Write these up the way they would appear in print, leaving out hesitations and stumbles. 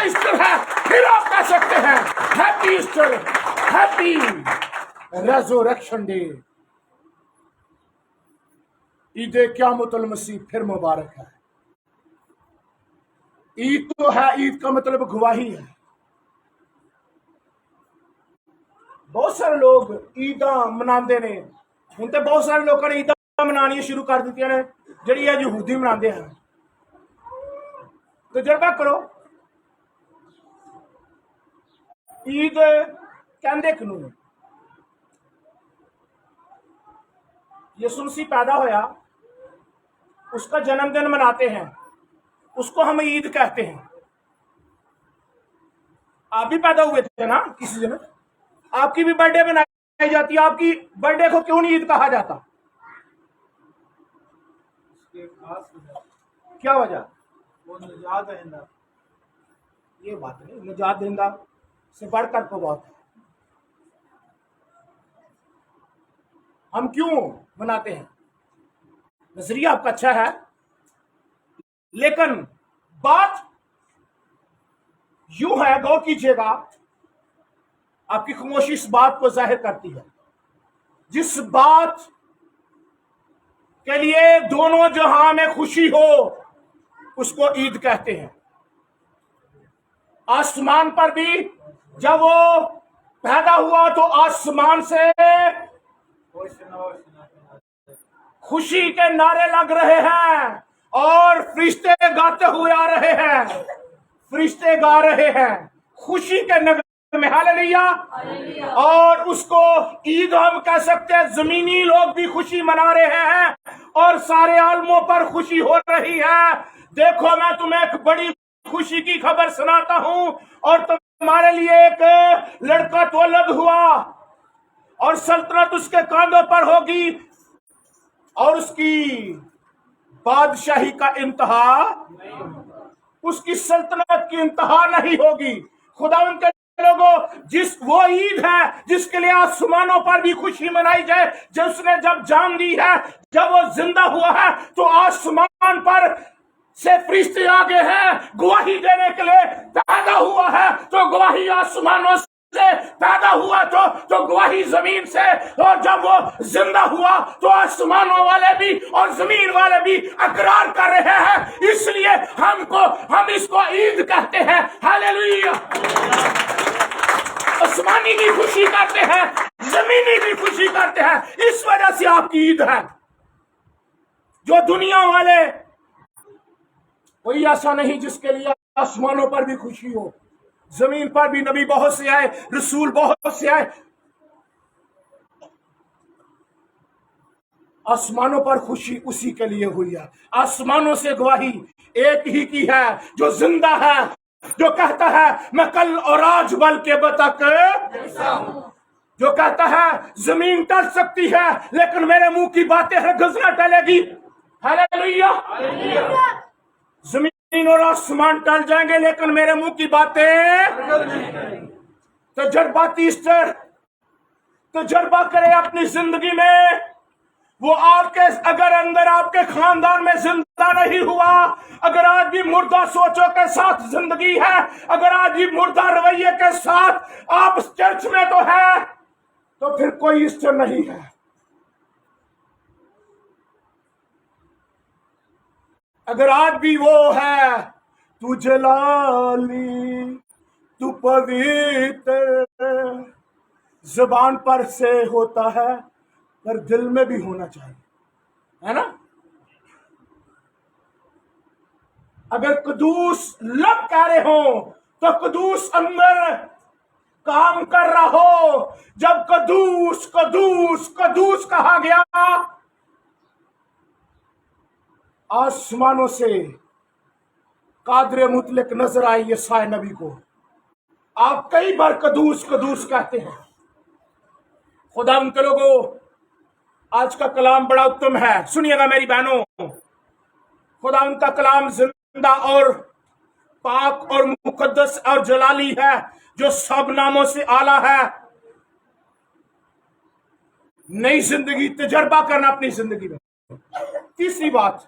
का ईस्टर है, फिर आप कह सकते हैं happy Easter, happy resurrection day. ईद क़यामतुल मसीह फिर मुबारक है। ईद तो है, ईद का मतलब गवाही है। बहुत सारे लोग ईदा मनाते ने, हुण ते बहुत सारे लोगों ने ईदा मनानी शुरू कर दी ने जिहड़ी यहूदी मनाते हैं। तजर्बा करो, ईद कहंदे किनू ने? यीशु मसीह पैदा होया, उसका जन्मदिन मनाते हैं, उसको हम ईद कहते हैं। आप भी पैदा हुए थे ना किसी दिन, आपकी भी बर्थडे मनाई जाती है। आपकी बर्थडे को क्यों नहीं ईद कहा जाता? क्या वजह? वो निजात दहिंदा। ये बात नहीं, निजात दहिंदा से बढ़कर को बात है। हम क्यों मनाते हैं? नजरिया आपका अच्छा है, लेकिन बात यूं है, गौर कीजिएगा, आपकी खामोशी इस बात को जाहिर करती है। जिस बात के लिए दोनों जहां में खुशी हो उसको ईद कहते हैं। आसमान पर भी जब वो पैदा हुआ तो आसमान से खुशी के नारे लग रहे हैं और फरिश्ते गाते हुए आ रहे हैं, फरिश्ते गा रहे हैं खुशी के नगमे में, हालेलुया। और उसको ईद हम कह सकते हैं। जमीनी लोग भी खुशी मना रहे हैं और सारे आलमों पर खुशी हो रही है। देखो, मैं तुम्हें एक बड़ी खुशी की खबर सुनाता हूं, और तुम्हारे लिए एक लड़का तौलद हुआ और सल्तनत उसके कांधों पर होगी और उसकी बादशाही का इंतहा, उसकी सल्तनत की इंतहा नहीं होगी। खुदावंद के लोगों, जिस वो ईद है जिसके लिए आसमानों पर भी खुशी मनाई जाए, जिसने जब जान दी है, जब वो जिंदा हुआ है, तो आसमान पर से फरिश्ते आगे हैं गवाही देने के लिए। पैदा हुआ है तो गवाही आसमानों से, पैदा हुआ तो गवाही जमीन से, और जब वो जिंदा हुआ तो आसमानों वाले भी और जमीन वाले भी इकरार कर रहे हैं। इसलिए हम इसको ईद कहते हैं। हालेलुया। आसमानी भी खुशी करते हैं, जमीनी भी खुशी करते हैं। इस वजह से आपकी ईद है। जो दुनिया वाले, कोई ऐसा नहीं जिसके लिए आसमानों पर भी खुशी हो, जमीन पर भी नबी बहुत से आए, रसूल बहुत से आए। आसमानों पर खुशी उसी के लिए हुई है। आसमानों से गवाही एक ही की है जो जिंदा है, जो कहता है मैं कल और आज बल के बतक, जो कहता है जमीन टल सकती है लेकिन मेरे मुंह की बातें हरगिज़ न टलेगी। हालेलुया। जमीन और आसमान टल जाएंगे लेकिन मेरे मुंह की बातें। तजर्बाती ईस्टर तजर्बा करें अपनी जिंदगी में। वो आपके अगर अंदर आपके खानदान में जिंदा नहीं हुआ, अगर आज भी मुर्दा सोचों के साथ जिंदगी है, अगर आज भी मुर्दा रवैये के साथ आप चर्च में तो है, तो फिर कोई ईस्टर नहीं है। अगर आज भी वो है, तू जलाली, तू पवित्र, जुबान पर से होता है पर दिल में भी होना चाहिए, है ना? अगर कदूस लब कह रहे हो तो कदूस अंदर काम कर रहा हो। जब कदूस कदूस कदूस कहा गया, आसमानों से कादरे मुतलक नजर आई यसाया नबी को। आप कई बार कदूस कदूस कहते हैं। खुदा उनके लोगों, आज का कलाम बड़ा उत्तम है, सुनिएगा मेरी बहनों। खुदा उनका कलाम जिंदा और पाक और मुकद्दस और जलाली है, जो सब नामों से आला है। नई जिंदगी तजर्बा करना अपनी जिंदगी में। तीसरी बात,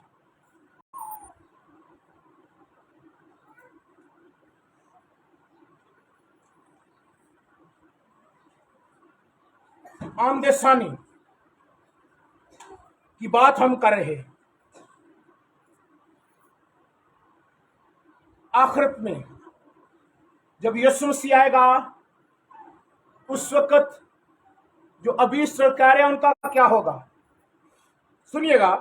आमदे सानी की बात हम कर रहे हैं। आखिरत में जब यीशु मसीह आएगा, उस वक्त जो अभी इसराइल कह रहे हैं उनका क्या होगा? सुनिएगा,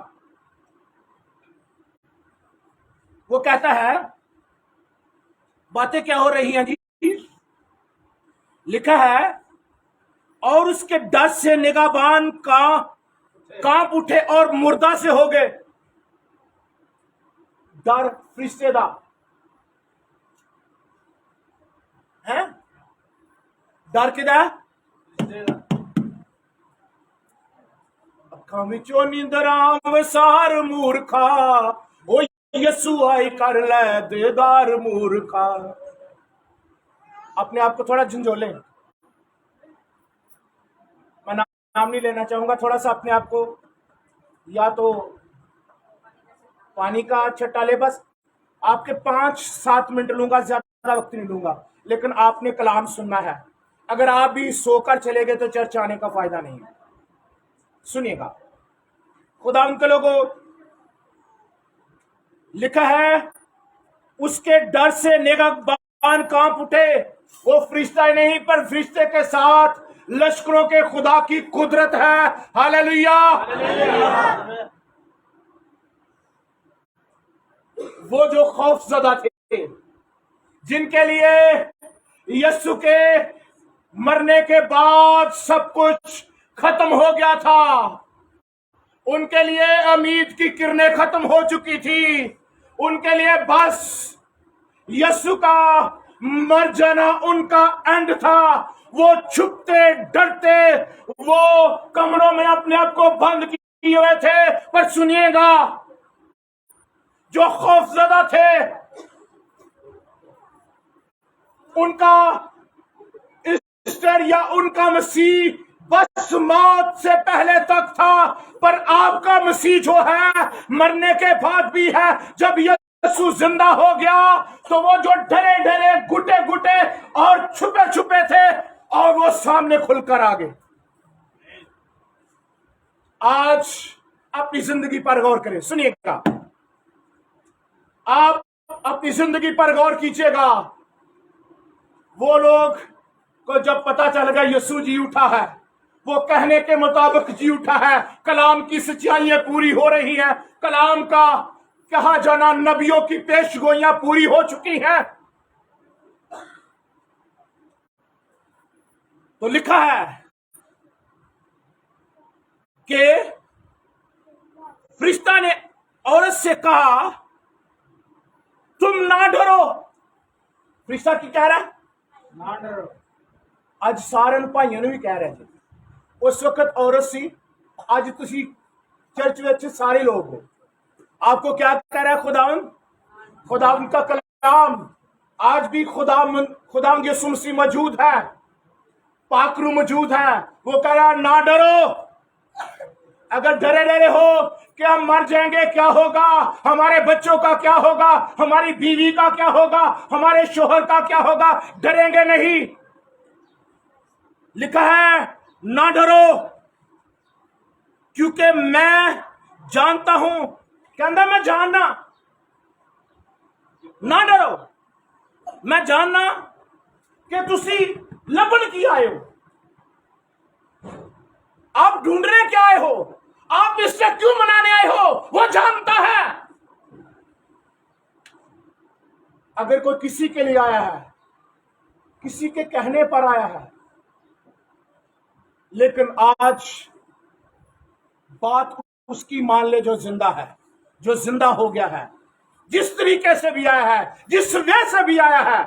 वो कहता है, बातें क्या हो रही हैं जी? लिखा है, और उसके डर से निगाहबान कांप उठे और मुर्दा से हो गए। डर फरिश्तेदा है, डर किदा अखा विचों नींदरां वसार मूर्खा, ओ यसू आई कर ले देदार मूर्खा। अपने आप को थोड़ा झंझोलें, मैं नाम नहीं लेना चाहूंगा, थोड़ा सा अपने आप को या तो पानी का छट्टा ले, बस आपके 5-7 मिनट लूंगा, ज्यादा वक्त नहीं लूंगा, लेकिन आपने कलाम सुनना है। अगर आप भी सोकर चले गए तो चर्च आने का फायदा नहीं है। सुनिएगा, खुदा उनके लोगों, लिखा है, उसके डर से निगाहबान कांप उठे। वो फरिश्ता नहीं, पर फरिश्ते के साथ लश्करों के खुदा की कुदरत है। हालेलुया। वो जो खौफजदा थे, जिनके लिए यीशु के मरने के बाद सब कुछ खत्म हो गया था, उनके लिए उम्मीद की किरणें खत्म हो चुकी थी। उनके लिए बस यीशु का मर जाना उनका एंड था। वो छुपते डरते, वो कमरों में अपने आप को बंद किए हुए थे। पर सुनिएगा, जो खौफजदा थे, उनका ईस्टर या उनका मसीह बस मौत से पहले तक था। पर आपका मसीह जो है, मरने के बाद भी है। जब यीशु जिंदा हो गया, तो वो जो डरे डरे, घुटे घुटे और छुपे छुपे थे, और वो सामने खुलकर आ गए। आज अपनी जिंदगी पर गौर करें। सुनिएगा, आप अपनी जिंदगी पर गौर कीजिएगा। वो लोग को जब पता चल गया यीशु जी उठा है, वो कहने के मुताबिक जी उठा है, कलाम की सच्चाइयां पूरी हो रही हैं, कलाम का कहा जाना, नबियों की पेशगोइयां पूरी हो चुकी हैं, तो लिखा है कि फरिश्ता ने औरत से कहा, तुम ना डरो। फरिश्ता की कह रहा है, ना डरो। आज सारे भाइयों ने भी कह रहे थे, उस वक्त औरत सी, आज तुसी चर्च में सारे लोग हो। आपको क्या कह रहा है खुदावंद? खुदावंद का कलाम आज भी खुदावंद यीशु मसीह मौजूद है, पाकरू मौजूद है। वो कह रहा है, ना डरो। अगर डरे डरे हो कि हम मर जाएंगे, क्या होगा, हमारे बच्चों का क्या होगा, हमारी बीवी का क्या होगा, हमारे शोहर का क्या होगा, डरेंगे नहीं। लिखा है, ना डरो, क्योंकि मैं जानता हूं। कहता मैं जानना, ना डरो, मैं जानना कि तुसी लभन की आए हो। आप ढूंढने क्या आए हो, आप इससे क्यों मनाने आए हो, वो जानता है। अगर कोई किसी के लिए आया है, किसी के कहने पर आया है, लेकिन आज बात उसकी मान ले जो जिंदा है, जो जिंदा हो गया है, जिस तरीके से भी आया है, जिस वे से भी आया है,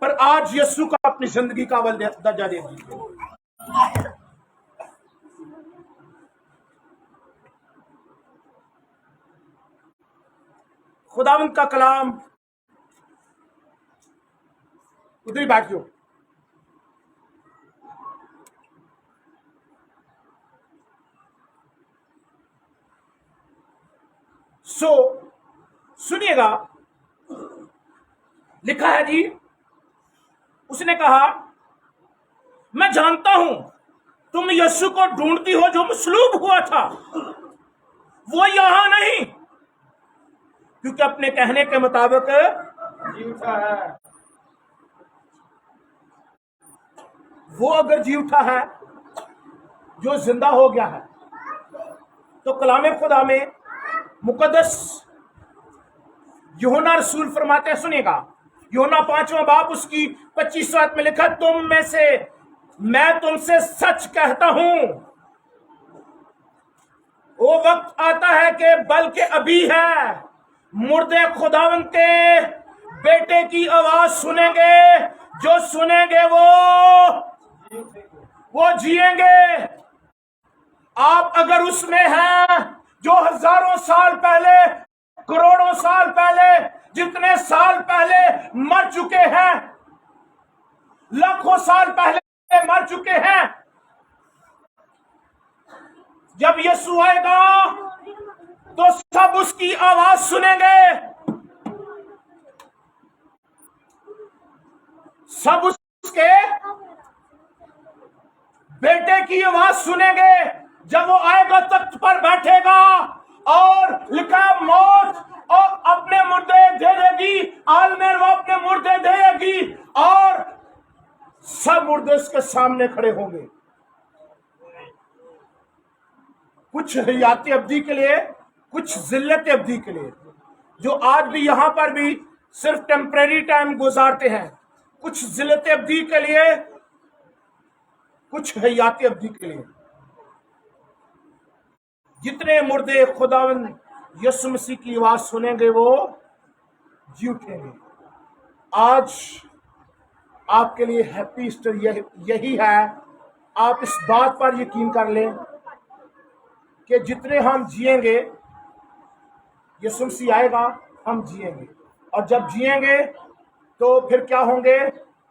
पर आज यीशु का अपनी जिंदगी का दर्जा दे दीजिए। खुदावंद का कलाम, उधर ही बैठियो। सुनिएगा, लिखा है जी, उसने कहा मैं जानता हूं तुम यीशु को ढूंढती हो जो मसलूब हुआ था, वो यहां नहीं, क्योंकि अपने कहने के मुताबिक जी उठा है। वो अगर जी उठा है जो जिंदा हो गया है, तो कलाम खुदा में मुकद्दस यूहन्ना रसूल फरमाते हैं, सुनिएगा, यूहन्ना 5वां बाब उसकी 25वां आयत में लिखा, तुम में से मैं तुमसे सच कहता हूं, वो वक्त आता है कि बल्कि अभी है, मुर्दे खुदावंद के बेटे की आवाज सुनेंगे, जो सुनेंगे वो जिएंगे। आप अगर उसमें हैं जो हजारों साल पहले, करोड़ों साल पहले, जितने साल पहले मर चुके हैं, लाखों साल पहले मर चुके हैं, जब यीशु आएगा तो सब उसकी आवाज सुनेंगे, सब उसके बेटे की आवाज सुनेंगे। जब वो आएगा तख्त पर बैठेगा और लिखा मौत और अपने मुर्दे दे देगी, आलमेर वो अपने मुर्दे देगी और सब मुर्दे उसके सामने खड़े होंगे। कुछ हयाती अवधि के लिए, कुछ जिल्लत अवधि के लिए, जो आज भी यहां पर भी सिर्फ टेम्परेरी टाइम गुजारते हैं, कुछ जिल्लत अवधि के लिए, कुछ हयाती अवधि के लिए। जितने मुर्दे खुदावंद यीशु मसीह की आवाज सुनेंगे वो जी उठेंगे। आज आपके लिए हैप्पी ईस्टर यही है। आप इस बात पर यकीन कर लें कि जितने हम जिएंगे, यीशु मसीह आएगा, हम जिएंगे, और जब जिएंगे तो फिर क्या होंगे,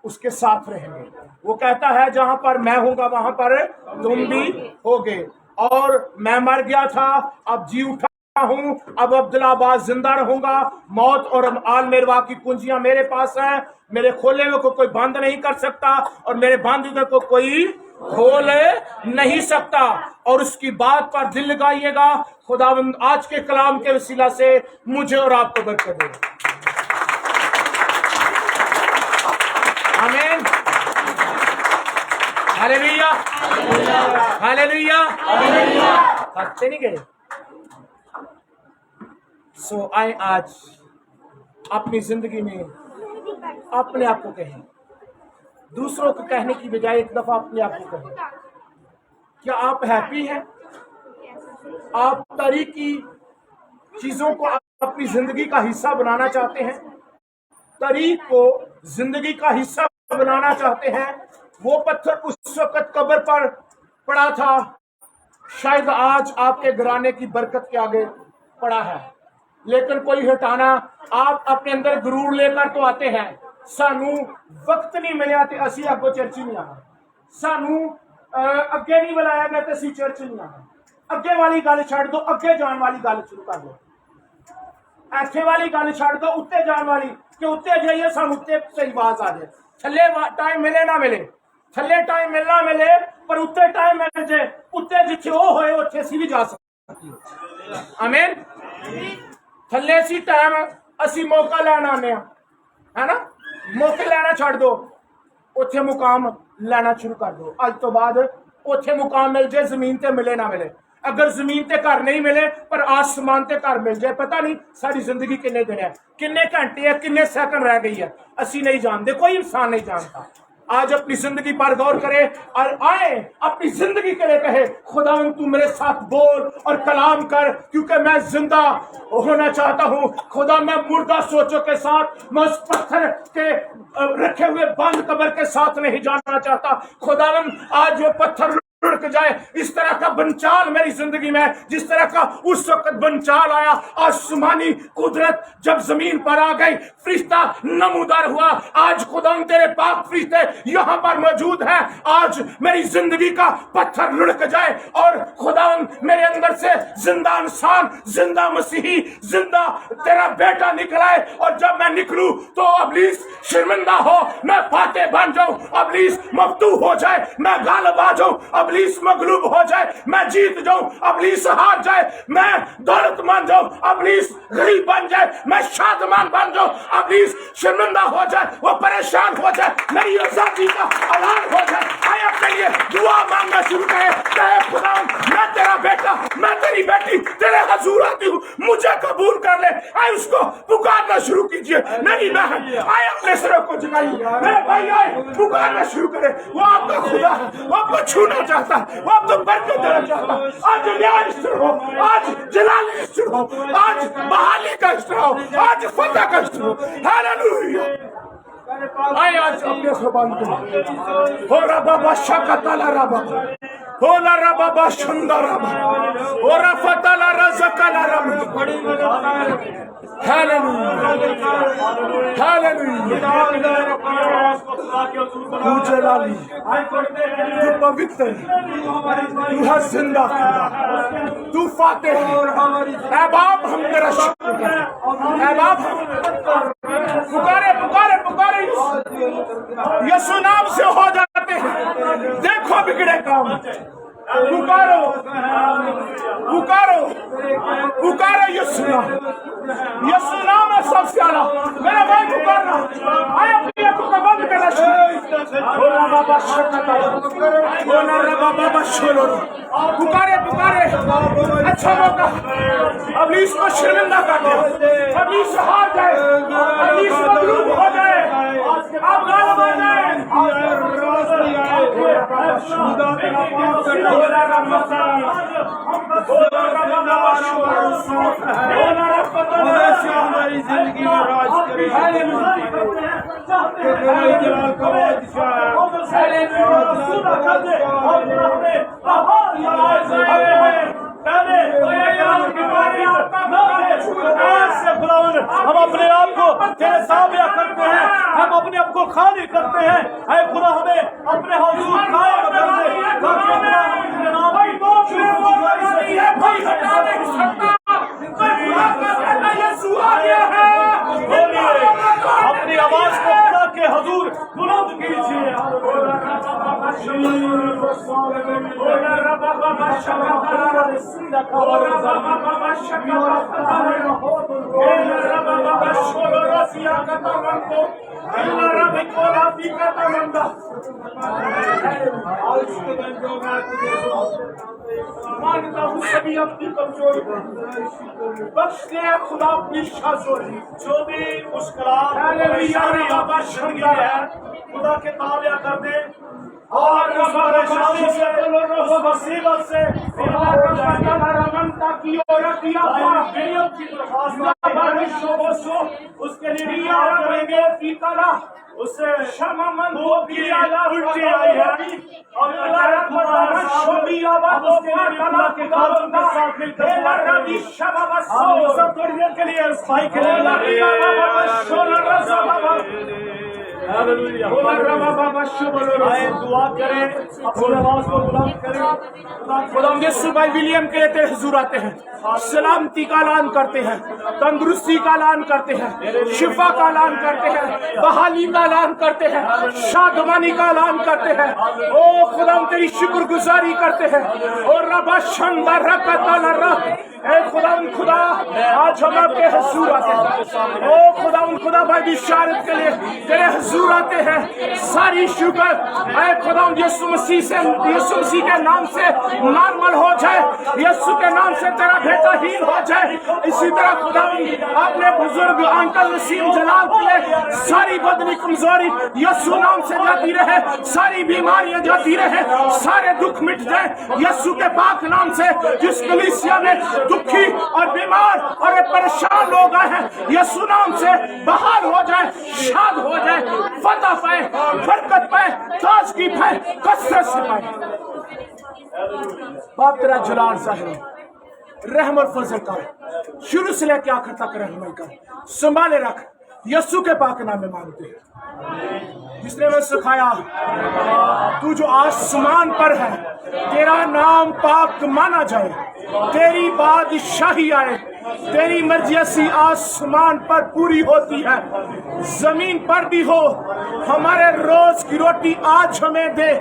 उसके साथ रहेंगे। वो कहता है जहां पर मैं हूंगा वहां पर तुम भी होगे। और मैं मर गया था, अब जी उठा हूं, अब अब्दुल्लाबाद जिंदा रहूंगा। मौत और आलमेरवा की कुंजियां मेरे पास हैं, मेरे खोले हुए को कोई बंद नहीं कर सकता और मेरे बंद हुए को कोई खोल नहीं सकता। और उसकी बात पर दिल लगाइएगा। खुदावंद आज के कलाम के वसीला से मुझे और आपको बरकत दे। आमीन, हालेलुया, हालेलुया, करते नहीं गए। सो आए आज अपनी जिंदगी में अपने आप को कहें, दूसरों को कहने की बजाय एक दफा अपने आप को कहें, क्या आप हैप्पी हैं? आप तारीकी चीजों को अपनी जिंदगी का हिस्सा बनाना चाहते हैं, तारीख को जिंदगी का हिस्सा बनाना चाहते हैं। वो पत्थर उस वक्त कब्र पर पड़ा था, शायद आज आपके घराने की बरकत के आगे पड़ा है, लेकिन कोई हटाना। आप अपने अंदर गुरूर लेकर तो आते हैं, सानू वक्त नहीं मिले ते असी अगो चर्च नहीं आना, सानू अगे नहीं बुलाया गया तो असी चर्च नहीं आना। अगे वाली गल छड़ दो, अगे जान वाली गल शुरू कर दो। ऐसे वाली गल छड़ दो, उत्ते जान वाली, कि उत्ते जाइए सानू उत्ते सही आवाज आ जाए। थले टाइम मिले ना मिले, थले टाइम मिलना मिले, पर उत्ते टाइम मिल जाए, उत्ते जिथे वो होए उत्थे असी भी जा सकते। आमीन। थले सी टाइम असी मौका लेना आने, है ना, मौके लेना छड़ दो, उत्थे मुकाम लेना शुरू कर दो। अज तो बाद उत्थे मुकाम मिल जाए, जमीन ते मिले ना मिले। अगर जमीन ते घर नहीं मिले पर आसमान ते घर मिल जाए, पता नहीं सारी जिंदगी किन्ने दिन है, किन्ने घंटे है, किन्ने सेकंड रह गई है, असी नहीं जानते, कोई इंसान नहीं जानता। आज अपनी जिंदगी पर गौर करे और आए अपनी जिंदगी के लिए कहे, खुदावंद तू मेरे साथ बोल और कलाम कर, क्योंकि मैं जिंदा होना चाहता हूँ। खुदा मैं मुर्दा सोचों के साथ, मैं उस पत्थर के रखे हुए बंद कब्र के साथ नहीं जाना चाहता। खुदावंद आज वो पत्थर रुक जाए, इस तरह का बंचाल मेरी जिंदगी में, जिस तरह का उस वक्त बंचाल आया, आसमानी कुदरत जब जमीन पर आ गई, फरिश्ता नमूदार हुआ। आज खुदा तेरे पाक फरिश्ते यहाँ पर मौजूद हैं। आज मेरी जिंदगी का पत्थर लुढ़क जाए और खुदा मेरे अंदर से जिंदा इंसान, जिंदा मसीही, जिंदा तेरा बेटा निकलाए। और जब मैं निकलूं तो अबलीस शर्मिंदा हो, मैं फातेह बन जाऊं, अबलीस मफ्तू हो जाए, मैं गालिब आ जाऊं, ابلیس مغلوب ہو جائے، میں جیت جاؤں، ابلیس ہار جائے، میں دولت مند جاؤں، ابلیس غریب بن جائے، میں شادمان بن جاؤں، ابلیس شرمندہ ہو جائے، وہ پریشان ہو جائے، میری آزادی کا اعلان ہو جائے۔ آئے اپنے لیے دعا مانگنا شروع کرے کہ خدا میں تیرا بیٹا، میں تیری بیٹی تیرے حضور آتی ہوں، مجھے قبول کر لے۔ آئے اس کو پکارنا شروع کیجئے، میری بہن آئے اپنے سروں کو جھکائیے، میرے بھائی آئے پکارنا شروع کرے۔ وہ آپ کا خدا ہے، وہ آپ کو چھونا چاہتا ہے، وہ آپ کو برکت دینا چاہتا ہے۔ آج نیاز اشتر ہو، آج جلال اشتر ہو، آج بحالی کا اشتر ہو، آج فتح کا اشتر ہو۔ ہاللویا۔ آئے آج اپنے خبان کو ہو ربا بشکت لا ربا ہو لا ربا بشندر ربا ہو رفت لا رزق لا ربا۔ Hallelujah hallelujah. تو جلالی، تو پوتر، تو ہے زندہ خدا، تو فاتح ہے۔ اے باپ ہم تیرا شکر کریں، اے باپ پکارے پکارے پکارے یسوع نام سے ہو جاتے ہیں۔ دیکھو بگڑے کام، پکارو پکارو پکارو یسوع نام، یسوع نام ہے سب سے اعلیٰ۔ میرا بھائی پکارنا، آئے اپنی آنکھوں کو بند کرنا شروع۔ بولا بابا شکتا، بولا ربا بابا شلو، پکارے پکارے۔ اچھا موقع، ابلیس کو شرمندہ کر دے، ابلیس ہار جائے، ابلیس مغلوب ہو جائے، آپ غالب ہو جائیں۔ ہماری زندگی میں راج کرے، ہم اپنے آپ کو تیرے تابع کرتے ہیں، ہم اپنے آپ کو خالی کرتے ہیں۔ اے خدا ہمیں اپنے حضور قائم کر دے، تاکہ خدا ہم تیرے نام کی اپنی آواز کو خدا کے حضور بلند کیجیے۔ مانتا ہوں سبھی اپنی کمزوری بخش دے خدا اپنی شاذوری، جو بھی مشکلات پریشانی ہے خدا کے تابع کر دے، اور اس پریشانی سے اس مصیبت سے اس کے لیے کریں گے اس سے شرمند ہو بھی الٹی آئی ہے، اور سب تھوڑی دیر کے لیے اس بھائی کے لیے آئے دعا کریں، اپنی آواز کو بلند کریں۔ خدا یسوع بھائی ولیم کے لیے تیرے حضور آتے ہیں، سلامتی کا اعلان کرتے ہیں، تندرستی کا اعلان کرتے ہیں، شفا کا اعلان کرتے ہیں، بحالی کا اعلان کرتے ہیں، شادمانی کا اعلان کرتے ہیں۔ او خدا ہم تیری شکر گزاری کرتے ہیں، اور ربا شندر رکتا لرا، اے خدا آج ہم آپ کے حضور آتے ہیں۔ او خدا بھائی بشارت کے لیے تیرے حضور آتے ہیں، ساری شکر اے خدا یسوع مسیح کے نام سے نارمل ہو جائے، یسوع کے نام سے تیرا بیٹا ہیل ہو جائے۔ اسی طرح خدا اپنے بزرگ انکل نسیم جلال کے لیے ساری بدنی کمزوری یسوع نام سے جاتی رہے، ساری بیماریاں جاتی رہے، سارے دکھ مٹ جائیں یسوع کے پاک نام سے۔ جس کلیسیا میں دکھی اور بیمار اور پریشان لوگ آئے ہیں، یسوع نام سے بحال ہو جائے، شاد ہو جائے، فتح پائے، برکت پائے، تازگی پائے، کثرت سے پائے۔ باپ تیرا جلال ظاہر ہو، رحم اور فضل کر، شروع سے لے کے آخر تک رحمائی کر، سنبھالے رکھ، یسوع کے پاک نام میں مانگتے ہیں جس نے میں سکھایا تو جو آسمان پر ہے تیرا نام پاک مانا جائے، تیری بادشاہی آئے، تیری مرضی ایسی آسمان پر پوری ہوتی ہے زمین پر بھی ہو۔ ہمارے روز کی روٹی آج ہمیں دے،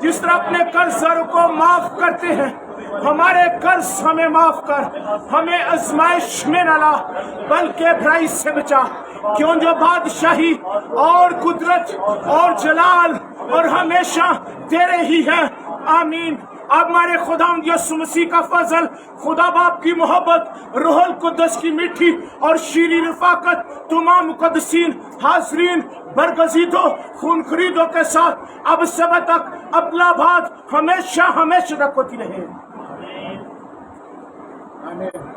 जिस तरह अपने कर्जदारों को माफ करते हैं, हमारे कर्ज हमें माफ कर, हमें आजमाइश में न ला, बल्कि बुराई से बचा। क्यों जो बादशाही और कुदरत और जलाल और हमेशा तेरे ही है। आमीन। अब हमारे खुदावंद यीशु मसीह का फजल, खुदा बाप की मोहब्बत, रूहुल कुद्दस की मीठी और शीरी रफाकत, तमाम मुकद्दसीन हाज़रीन बरगज़ीदों खून खरीदों के साथ अब सब तक अपना बात हमेशा हमेशा तक होती रहे। आमीन।